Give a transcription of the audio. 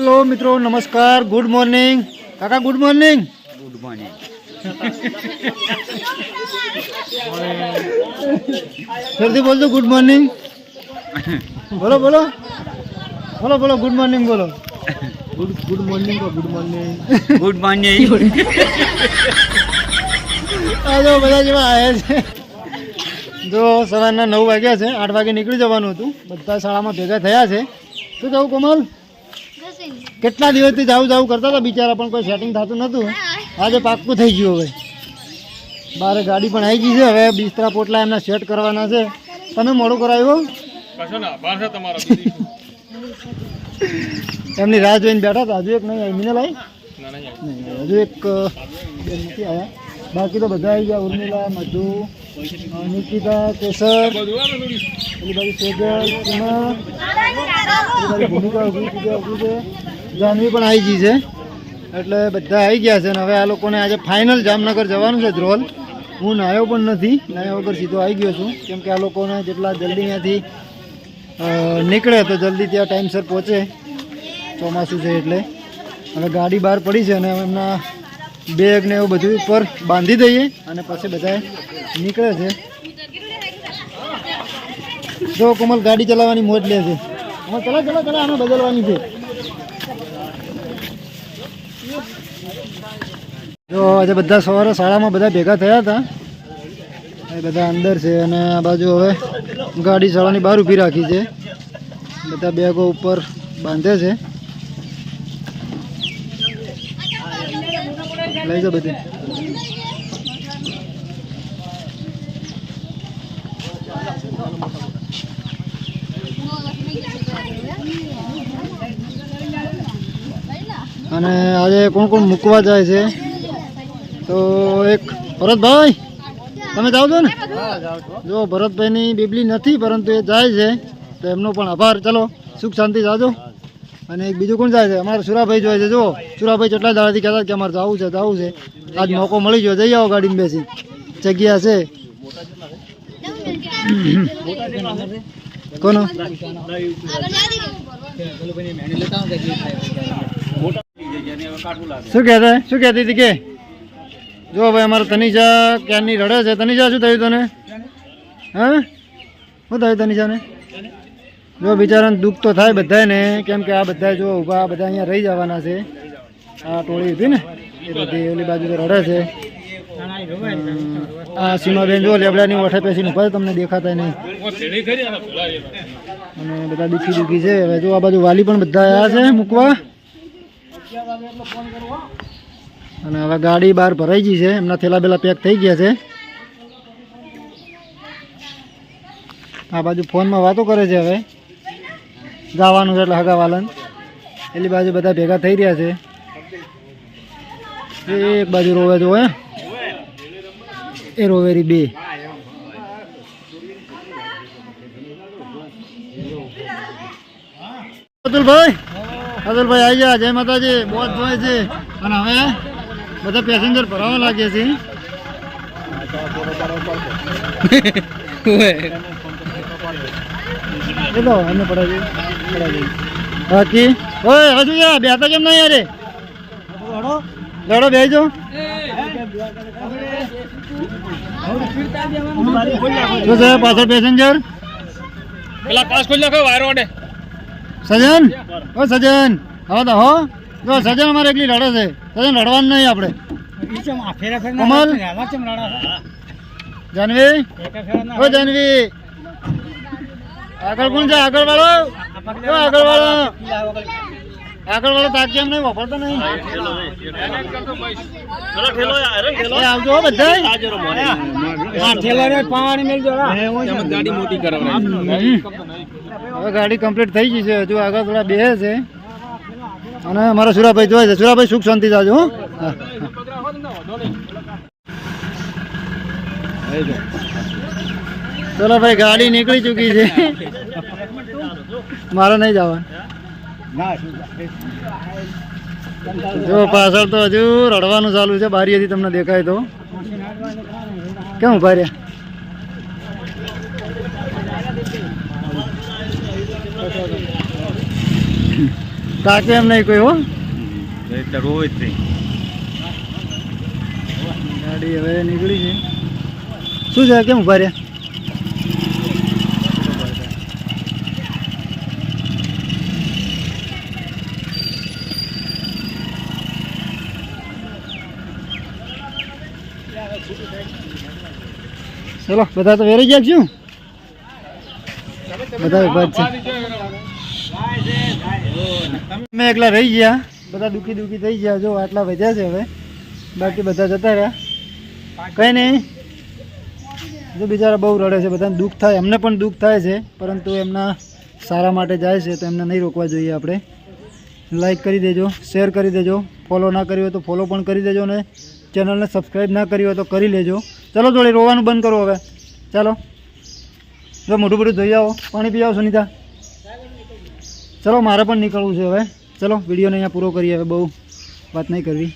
Hello मित्रों नमस्कार good morning काका गुड मॉर्निंग गुड मॉर्निंग जल्दी बोल दो गुड मॉर्निंग बोलो बोलो बोलो बोलो गुड मॉर्निंग बोलो गुड गुड मॉर्निंग को good morning good morning hello બધા જેવા આયા છે જો સવારના 9 વાગ્યા છે 8 વાગે નીકળી જવાનું હતું બધા શાળામાં ભેગા થયા છે શું કહું કોમલ કેટલા દિવસથી જાવું જાવું કરતા હતા બિચારા પણ કોઈ સેટિંગ થતું નહોતું આજે પાક્કું થઈ ગયું હવે બહાર ગાડી પણ આવી ગઈ છે હવે બિસ્તરા પોટલા એમના સેટ કરવાના છે તમે મોડું કરાવ્યો એમની રાહ જોઈને બેઠા હતા હજુ એક નહીં આવી મિનલ આવી હજુ એક બેન નથી આવ્યા બાકી તો બધા આવી ગયા ઉર્મિલા મધુ નિકિતા કેસર પેલી બાજુ સેજલ કુમાર ભૂમિકા ઉભી છે જાનવી પણ આવી ગઈ છે એટલે બધા આવી ગયા છે અને હવે આ લોકોને આજે ફાઇનલ જામનગર જવાનું છે ધ્રોલ હું નાયો પણ નથી નાયા વગર સીધો આવી ગયો છું કેમ કે આ લોકોને જેટલા જલ્દી ત્યાંથી નીકળે તો જલ્દી ત્યાં ટાઈમસર પહોંચે ચોમાસું છે એટલે હવે ગાડી બહાર પડી છે અને એમના બેગ ને એવું બધું ઉપર બાંધી દઈએ અને પછી બધા નીકળે છે જો કોમલ ગાડી ચલાવવાની મોજ લે છે ચલા ચલા ચલા આને બદલવાની છે જો આજે બધા સવારે શાળામાં બધા ભેગા થયા હતા એ બધા અંદર છે અને આ બાજુ હવે ગાડી શાળાની બહાર ઊભી રાખી છે બધા બેગો ઉપર બાંધે છે લઈ જાઓ બધે અને આજે કોણ કોણ મૂકવા જાય છે તો એક ભરતભાઈ તમે જાઓ છો ને જો ભરતભાઈની બીબલી નથી પરંતુ એ જાય છે તો એમનો પણ આભાર ચલો સુખ શાંતિ જાજો અને એક બીજું કોણ જાય છે અમારા સુરાભાઈ જોઈએ છે જો સુરાભાઈ કેટલા દાડાથી કહેતા કે અમારે જવું છે આજ મોકો મળી ગયો જઈ આવો ગાડીમાં બેસી જગ્યા છે કોનો શું કહેતી હતી કે જો ભાઈ અમારે તનિષા ક્યારની રડે છે તનિષા શું થયું તને હા શું થયું તનિષાને જો બિચારાને દુઃખ તો થાય બધાને કેમ કે આ બધા જો ઊભા બધા અહીંયા રહી જવાના છે આ ટોળી હતી ને એ બધી ઓલી બાજુ તો રડે છે આ સીમાબેન જો લેબડાની ઓઠે પેસીને ઊભા છે તમને દેખાતા નહીં અને બધા દુઃખી છે હવે જો આ બાજુ વાલી પણ બધા આવ્યા છે મૂકવા અને હવે ગાડી બહાર ભરાઈ ગઈ છે એમના થેલા બેલા પેક થઈ ગયા છે આ બાજુ ફોનમાં વાતો કરે છે હવે જવાનું છે એટલે હગાવાલન એટલી બાજુ બધા ભેગા થઈ રહ્યા છે એક બાજુ રોવે જો હે એ રોવેરી બે અતુલભાઈ આવી ગયા જય માતાજી બહુ જોય છે અને હવે બધા પેસેન્જર ભરાવા લાગ્યા છે એમને પડાવી બાકી ઓય હજુ યાર બેઠા કેમ નહીં યાર લડો બેસજો શું છે પાછળ પેસેન્જર પેલા પાસ ખોલી નાખો વાયરો અડે સજન ઓ સજન હા તો હો જો સજન અમારે એકલી લડે છે સજન લડવાનું નહીં આપણે કમલ જાનવી ઓ જાનવી આગળ કોણ છે આગળ વાળો તાકી એમ નહીં વાપરતો નહીં આવજો બધા ગાડી મોટી હવે ગાડી કમ્પ્લીટ થઈ ગઈ છે હજુ આગળ થોડા બે છે અને અમારા સુરાભાઈ જોઈ છે સુરાભાઈ સુખ શાંતિ જાજો ચલો ભાઈ ગાડી નીકળી ચૂકી છે મારે નહીં જવાનું જો પાછળ તો હજુ રડવાનું ચાલુ છે બારીએથી તમને દેખાય તો કેમ ઉભા રહ્યા તાકે એમ નહીં કોઈ હો. એટલે રોવે જ નહીં. ગાડી હવે નીકળી છે. શું છે કેમ ઉભા રહ્યા? ચલો બધા તો વેરી ગયા છું. બધા ઉભા જ છે. અમે એકલા રહી ગયા. બધા દુખી થઈ ગયા. જો આટલા વધ્યા છે હવે. બાકી બધા જતા રહ્યા. કંઈ નહીં. જો બિચારા બહુ રડે છે. બધાને દુઃખ થાય. એમને પણ દુઃખ થાય છે, પરંતુ એમના સારા માટે જાય છે તો એમને નહીં રોકવા જોઈએ આપણે. લાઈક કરી દેજો, શેર કરી દેજો. ફોલો ના કર્યું હોય તો ફોલો પણ કરી દેજો ને ચેનલને સબસ્ક્રાઈબ ના કરી હોય તો કરી લેજો. ચલો થોડી રોવાનું બંધ કરો હવે. ચાલો જો મોઢું ધોઈ આવો, પાણી પી આવો સુનિતા. ચલો મારે પણ નીકળવું છે હવે. ચલો વિડીયોને અહીંયા પૂરો કરીએ. હવે બહુ વાત નહીં કરવી.